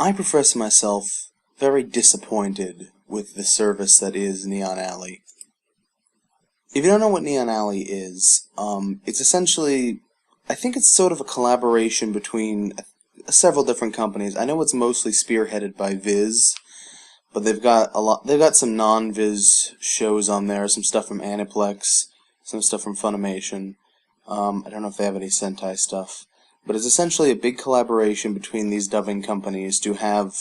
I profess myself very disappointed with the service that is Neon Alley. If you don't know what Neon Alley is, it's essentially, I think it's sort of a collaboration between several different companies. I know it's mostly spearheaded by Viz, but they've got some non-Viz shows on there, some stuff from Aniplex, some stuff from Funimation. I don't know if they have any Sentai stuff. But it's essentially a big collaboration between these dubbing companies to have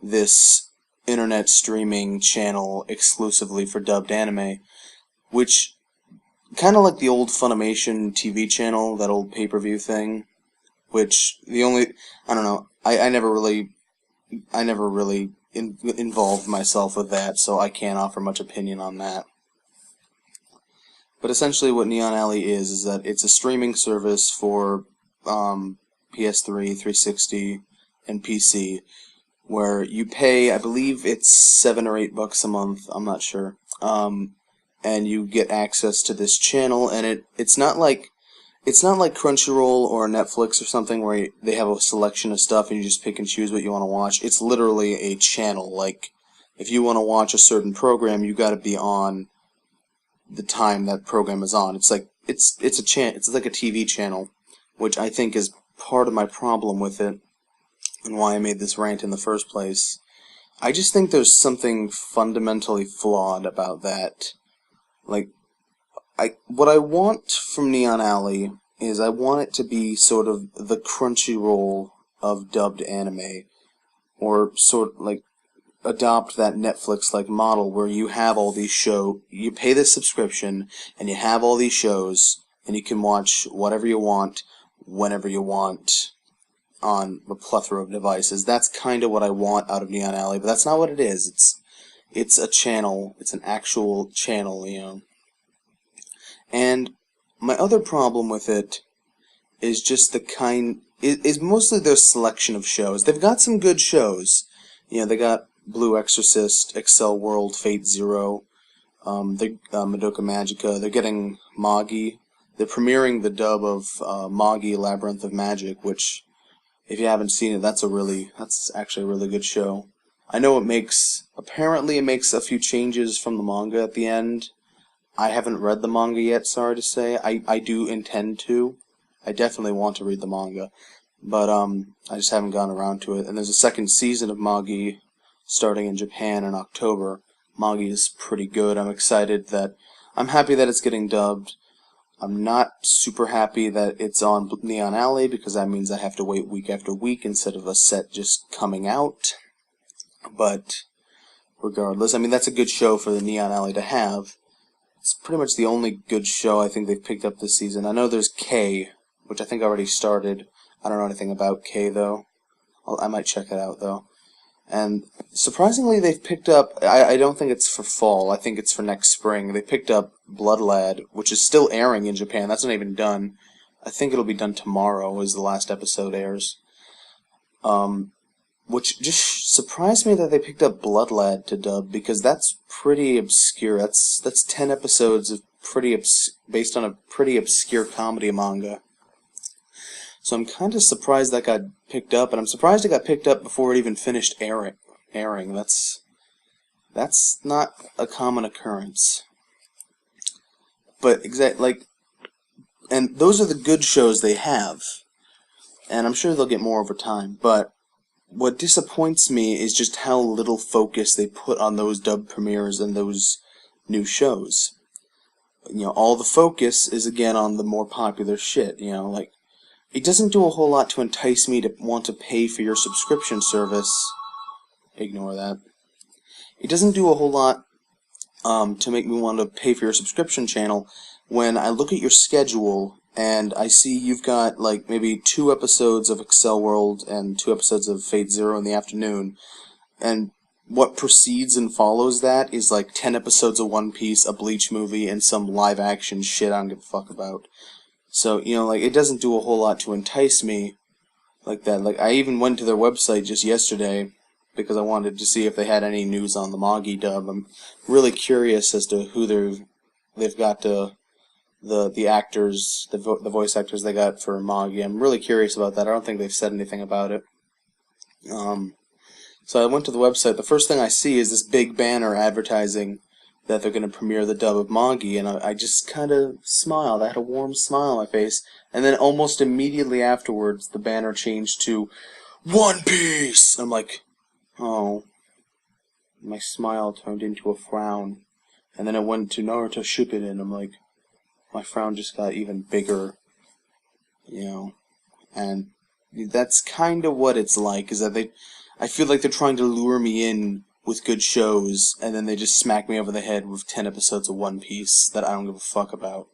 this internet streaming channel exclusively for dubbed anime, which, kind of like the old Funimation TV channel, that old pay-per-view thing, which I don't know, I never really involved myself with that, so I can't offer much opinion on that. But essentially what Neon Alley is that it's a streaming service for PS3, 360, and PC, where you pay, I believe it's $7 or $8 a month, I'm not sure, and you get access to this channel, and it's not like Crunchyroll or Netflix or something where they have a selection of stuff and you just pick and choose what you want to watch. It's literally a channel. Like, if you want to watch a certain program, you got to be on the time that program is on. It's like it's like a TV channel, which I think is part of my problem with it and why I made this rant in the first place. I just think there's something fundamentally flawed about that. Like, what I want from Neon Alley is I want it to be sort of the Crunchyroll of dubbed anime, or sort of like adopt that Netflix-like model where you have all these you pay this subscription, and you have all these shows, and you can watch whatever you want, whenever you want, on a plethora of devices. That's kind of what I want out of Neon Alley, but that's not what it is. It's a channel. It's an actual channel, you know. And my other problem with it is just is mostly their selection of shows. They've got some good shows. You know, they got Blue Exorcist, Excel World, Fate Zero, Madoka Magica. They're getting Magi. They're premiering the dub of Magi Labyrinth of Magic, which, if you haven't seen it, that's actually a really good show. I know apparently it makes a few changes from the manga at the end. I haven't read the manga yet, sorry to say. I do intend to. I definitely want to read the manga. But I just haven't gotten around to it. And there's a second season of Magi starting in Japan in October. Magi is pretty good. I'm happy that it's getting dubbed. I'm not super happy that it's on Neon Alley, because that means I have to wait week after week instead of a set just coming out. But regardless, I mean, that's a good show for the Neon Alley to have. It's pretty much the only good show I think they've picked up this season. I know there's K, which I think already started. I don't know anything about K, though. I might check it out, though. And surprisingly, they've picked up, I don't think it's for fall, I think it's for next spring. They picked up Blood Lad, which is still airing in Japan. That's not even done. I think it'll be done tomorrow as the last episode airs. Which just surprised me that they picked up Blood Lad to dub, because that's pretty obscure. That's 10 episodes of based on a pretty obscure comedy manga. So I'm kind of surprised that got picked up, and I'm surprised it got picked up before it even finished airing. That's not a common occurrence. But and those are the good shows they have, and I'm sure they'll get more over time. But what disappoints me is just how little focus they put on those dub premieres and those new shows. You know, all the focus is again on the more popular shit. You know, like, it doesn't do a whole lot to entice me to want to pay for your subscription service. Ignore that. It doesn't do a whole lot to make me want to pay for your subscription channel when I look at your schedule and I see you've got like maybe 2 episodes of Excel World and 2 episodes of Fate Zero in the afternoon, and what precedes and follows that is like 10 episodes of One Piece, a Bleach movie, and some live action shit I don't give a fuck about. So, you know, like, it doesn't do a whole lot to entice me like that. Like, I even went to their website just yesterday because I wanted to see if they had any news on the Magi dub. I'm really curious as to who they've got the actors, the voice actors they got for Magi. I'm really curious about that. I don't think they've said anything about it. So I went to the website. The first thing I see is this big banner advertising that they're going to premiere the dub of Magi, and I just kind of smiled. I had a warm smile on my face, and then almost immediately afterwards, the banner changed to One Piece. I'm like, oh, my smile turned into a frown, and then it went to Naruto Shippuden. I'm like, my frown just got even bigger, you know, and that's kind of what it's like. Is that I feel like they're trying to lure me in with good shows, and then they just smack me over the head with 10 episodes of One Piece that I don't give a fuck about.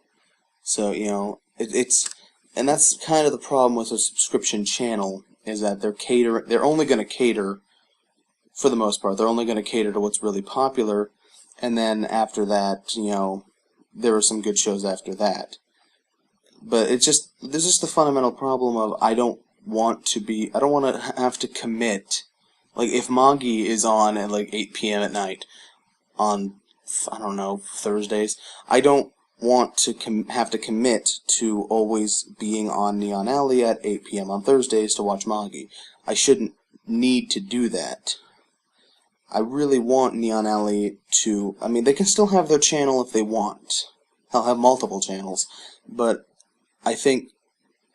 So, and that's kind of the problem with a subscription channel, is that they're only going to cater, for the most part, they're only going to cater to what's really popular, and then after that, there are some good shows after that. But there's just the fundamental problem of I don't want to have to commit. Like, if Magi is on at like 8 p.m. at night on, I don't know, Thursdays, I don't want to have to commit to always being on Neon Alley at 8 p.m. on Thursdays to watch Magi. I shouldn't need to do that. I really want Neon Alley to... I mean, they can still have their channel if they want. They'll have multiple channels. But I think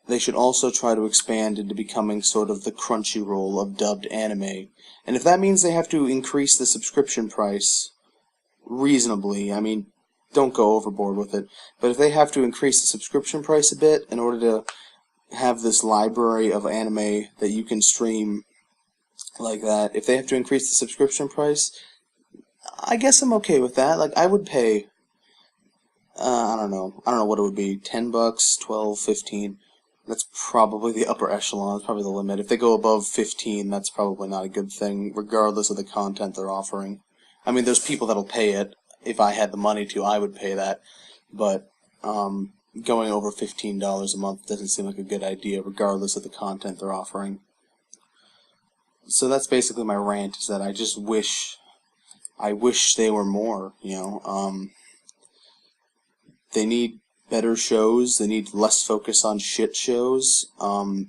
they should also try to expand into becoming sort of the Crunchyroll of dubbed anime. And if that means they have to increase the subscription price reasonably, I mean, don't go overboard with it, but if they have to increase the subscription price a bit in order to have this library of anime that you can stream like that, if they have to increase the subscription price, I guess I'm okay with that. Like, I would pay, I don't know what it would be, $10, 12, 15. That's probably the upper echelon. That's probably the limit. If they go above 15, that's probably not a good thing, regardless of the content they're offering. I mean, there's people that'll pay it. If I had the money to, I would pay that. But going over $15 a month doesn't seem like a good idea, regardless of the content they're offering. So that's basically my rant, is that I wish they were more, They need better shows. They need less focus on shit shows. And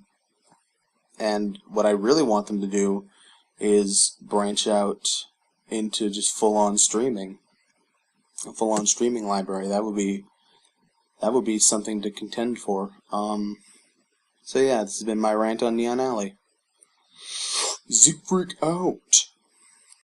what I really want them to do is branch out into just full-on streaming. A full-on streaming library. That would be something to contend for. So yeah, this has been my rant on Neon Alley. Siegfried out.